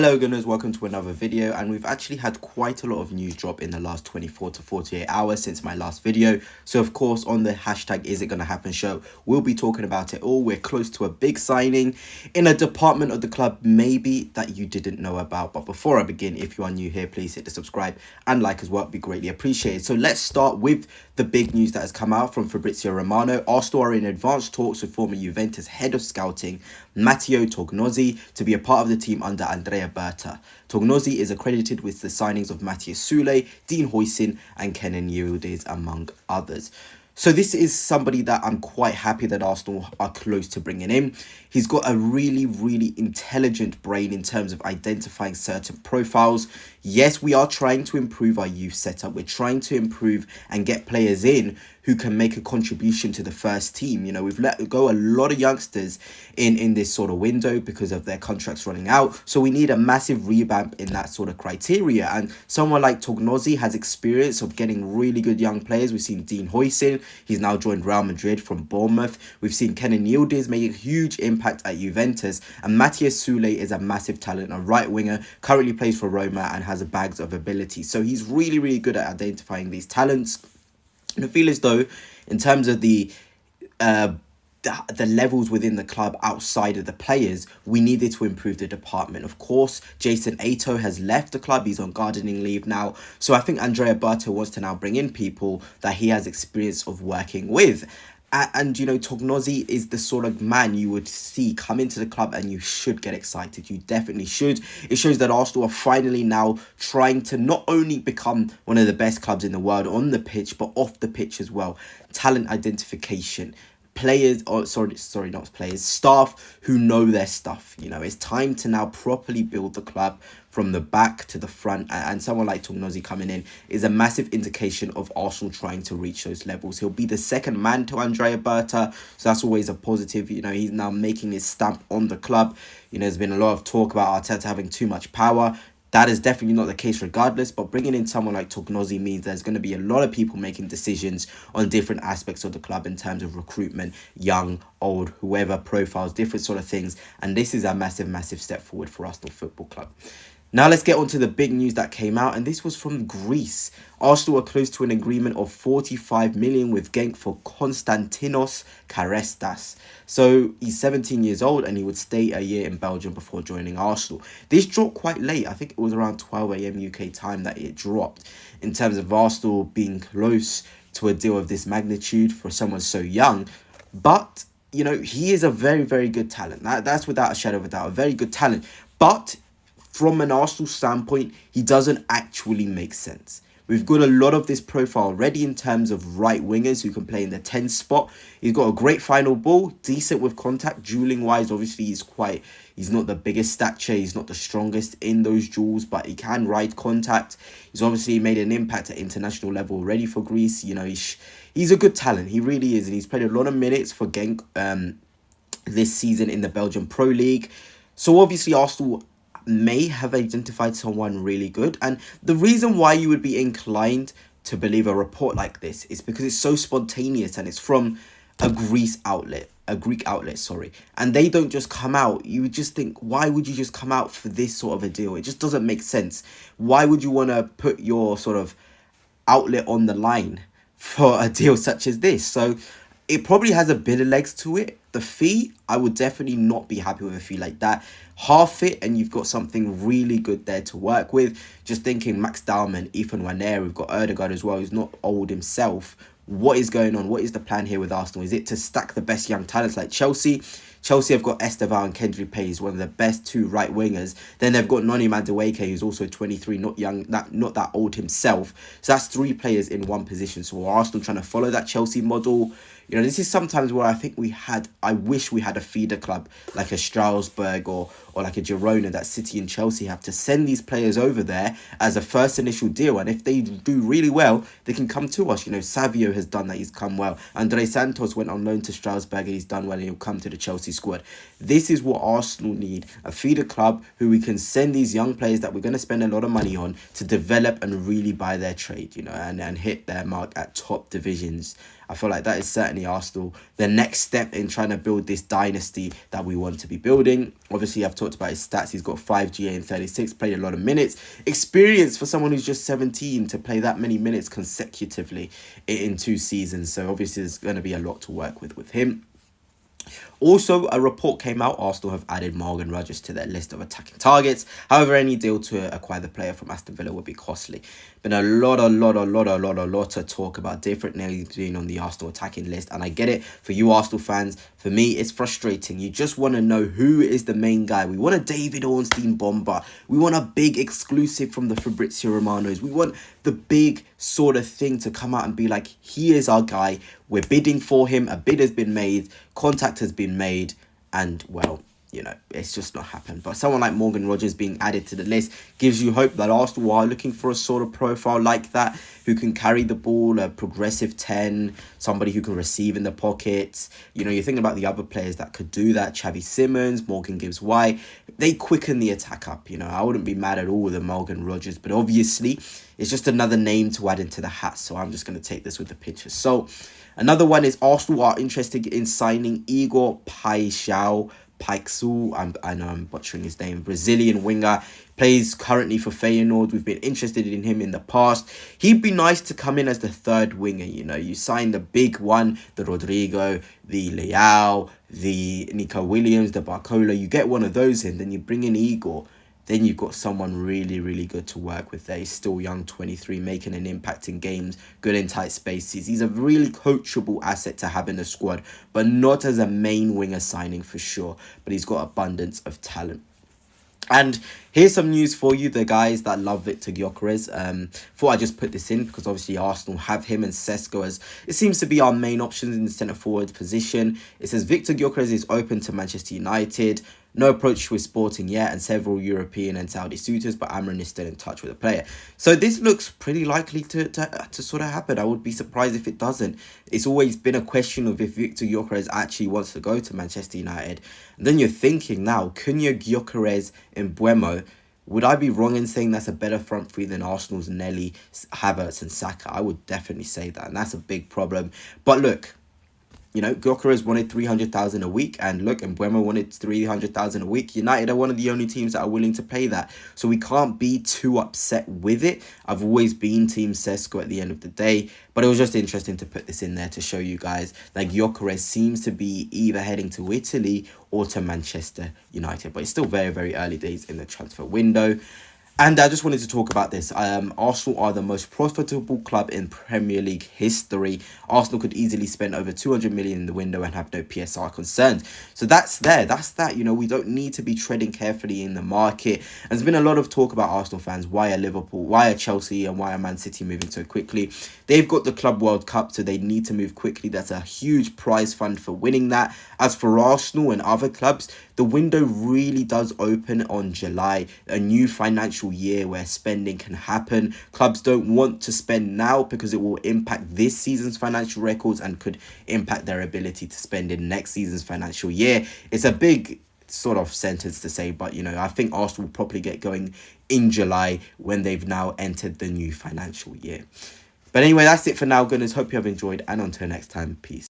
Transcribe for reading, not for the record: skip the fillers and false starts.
Hello gunners, welcome to another video, and we've actually had quite a lot of news drop in the last 24 to 48 hours since my last video. So of course on the hashtag is it gonna happen show, we'll be talking about it all. We're close to a big signing in a department of the club maybe that you didn't know about. But before I begin, if you are new here, please hit the subscribe and like as well, it'd be greatly appreciated. So let's start with the big news that has come out from Fabrizio Romano. Arsenal are in advanced talks with former Juventus head of scouting Matteo Tognozzi to be a part of the team under Andrea Berta. Tognozzi is accredited with the signings of Matthias Sule, Dean Huijsen and Kenan Yildiz, among others. So this is somebody that I'm quite happy that Arsenal are close to bringing in. He's got a really intelligent brain in terms of identifying certain profiles. Yes, we are trying to improve our youth setup. We're trying to improve and get players in who can make a contribution to the first team. You know, we've let go a lot of youngsters in this sort of window because of their contracts running out. So we need a massive revamp in that sort of criteria. And someone like Tognozzi has experience of getting really good young players. We've seen Dean Huijsen. He's now joined Real Madrid from Bournemouth. We've seen Kenan Yildiz make a huge impact at Juventus. And Matthias Sule is a massive talent, a right winger, currently plays for Roma and has a bags of ability. So he's really good at identifying these talents. And I feel as though in terms of the levels within the club outside of the players, we needed to improve the department. Of course, Jason Ato has left the club. He's on gardening leave now. So I think Andrea Berta wants to now bring in people that he has experience of working with. And you know, Tognozzi is the sort of man you would see come into the club and you should get excited. You definitely should. It shows that Arsenal are finally now trying to not only become one of the best clubs in the world on the pitch, but off the pitch as well. Talent identification. Players, or sorry, not players, staff who know their stuff. You know, it's time to now properly build the club from the back to the front, and someone like Tognozzi coming in is a massive indication of Arsenal trying to reach those levels. He'll be the second man to Andrea Berta, so that's always a positive. You know, he's now making his stamp on the club. You know, there's been a lot of talk about Arteta having too much power. That is definitely not the case regardless, but bringing in someone like Tognozzi means there's going to be a lot of people making decisions on different aspects of the club in terms of recruitment, young, old, whoever, profiles, different sort of things. And this is a massive step forward for Arsenal Football Club. Now let's get on to the big news that came out, and this was from Greece. Arsenal are close to an agreement of 45 million with Genk for Konstantinos Karetsas. So he's 17 years old and he would stay a year in Belgium before joining Arsenal. This dropped quite late. I think it was around 12 a.m. UK time that it dropped, in terms of Arsenal being close to a deal of this magnitude for someone so young. But, you know, he is a very good talent. That's without a shadow of a doubt, a very good talent. But from an Arsenal standpoint, he doesn't actually make sense. We've got a lot of this profile already in terms of right wingers who can play in the 10 spot. He's got a great final ball, decent with contact. Dueling wise, obviously he's not the biggest stature, he's not the strongest in those duels, but he can ride contact. He's obviously made an impact at international level already for Greece. You know, he's a good talent, he really is, and he's played a lot of minutes for Genk this season in the Belgian Pro League. So obviously Arsenal may have identified someone really good, and the reason why you would be inclined to believe a report like this is because it's so spontaneous and it's from a Greek outlet, and they don't just come out. You would just think, why would you just come out for this sort of a deal? It just doesn't make sense. Why would you want to put your sort of outlet on the line for a deal such as this? So it probably has a bit of legs to it. The fee, I would definitely not be happy with a fee like that. Half it and you've got something really good there to work with. Just thinking Max Dallman, Ethan Wanner, we've got Ødegaard as well, who's not old himself. What is going on? What is the plan here with Arsenal? Is it to stack the best young talents like Chelsea? Chelsea have got Esteval and Kendry Pace, one of the best two right wingers. Then they've got Noni Madueke, who's also 23, not young, not that old himself. So that's three players in one position. So are Arsenal trying to follow that Chelsea model? You know, this is sometimes where I think I wish we had a feeder club like a Strasbourg or like a Girona that City and Chelsea have, to send these players over there as a first initial deal. And if they do really well, they can come to us. You know, Savio has done that. He's come well. Andre Santos went on loan to Strasbourg and he's done well, and he'll come to the Chelsea squad. This is what Arsenal need, a feeder club who we can send these young players that we're going to spend a lot of money on to develop and really buy their trade, you know, and hit their mark at top divisions. I feel like that is certainly Arsenal, the next step in trying to build this dynasty that we want to be building. Obviously, I've talked about his stats. He's got 5 GA in 36, played a lot of minutes. Experience for someone who's just 17 to play that many minutes consecutively in 2 seasons. So obviously, there's going to be a lot to work with him. Also, a report came out. Arsenal have added Morgan Rogers to their list of attacking targets. However, any deal to acquire the player from Aston Villa would be costly. Been a lot of talk about different names being on the Arsenal attacking list. And I get it, for you Arsenal fans, for me, it's frustrating. You just want to know who is the main guy. We want a David Ornstein bomber. We want a big exclusive from the Fabrizio Romanos. We want the big sort of thing to come out and be like, he is our guy. We're bidding for him. A bid has been made. Contact has been made. And, well, you know, it's just not happened. But someone like Morgan Rogers being added to the list gives you hope that Arsenal are looking for a sort of profile like that, who can carry the ball, a progressive 10, somebody who can receive in the pockets. You know, you're thinking about the other players that could do that. Xavi Simons, Morgan Gibbs-White. They quicken the attack up. You know, I wouldn't be mad at all with a Morgan Rogers. But obviously, it's just another name to add into the hat. So I'm just going to take this with a pinch of salt. Another one is Arsenal are interested in signing Igor Paixão. I know I'm butchering his name. Brazilian winger, plays currently for Feyenoord. We've been interested in him in the past. He'd be nice to come in as the third winger. You know, you sign the big one, the Rodrigo, the Leao, the Nico Williams, the Barcola. You get one of those in, then you bring in Igor. Then you've got someone really good to work with there. He's still young, 23, making an impact in games, good in tight spaces. He's a really coachable asset to have in the squad, but not as a main winger signing for sure. But he's got abundance of talent. And here's some news for you, the guys that love Victor Gyökeres. Thought I just put this in because obviously Arsenal have him and Sesko as it seems to be our main options in the centre forward position. It says Victor Gyökeres is open to Manchester United. No approach with Sporting yet, and several European and Saudi suitors, but Amran is still in touch with the player. So this looks pretty likely to sort of happen. I would be surprised if it doesn't. It's always been a question of if Victor Gyökeres actually wants to go to Manchester United. And then you're thinking now, Cunha, Gyökeres and Mbeumo, would I be wrong in saying that's a better front three than Arsenal's Nelly, Havertz and Saka? I would definitely say that, and that's a big problem. But look, you know, Gyökeres wanted 300,000 a week, and look, Mbeumo wanted 300,000 a week. United are one of the only teams that are willing to pay that, so we can't be too upset with it. I've always been Team Sesko at the end of the day, but it was just interesting to put this in there to show you guys that Gyökeres seems to be either heading to Italy or to Manchester United, but it's still very early days in the transfer window. And I just wanted to talk about this. Arsenal are the most profitable club in Premier League history. Arsenal could easily spend over 200 million in the window and have no PSR concerns. So that's there. That's that. You know, we don't need to be treading carefully in the market. And there's been a lot of talk about Arsenal fans. Why are Liverpool, why are Chelsea and why are Man City moving so quickly? They've got the Club World Cup, so they need to move quickly. That's a huge prize fund for winning that. As for Arsenal and other clubs, the window really does open on July, a new financial year where spending can happen. Clubs don't want to spend now because it will impact this season's financial records and could impact their ability to spend in next season's financial year. It's a big sort of sentence to say, but you know, I think Arsenal will probably get going in July when they've now entered the new financial year. But anyway, that's it for now, gunners. Hope you have enjoyed, and until next time, peace.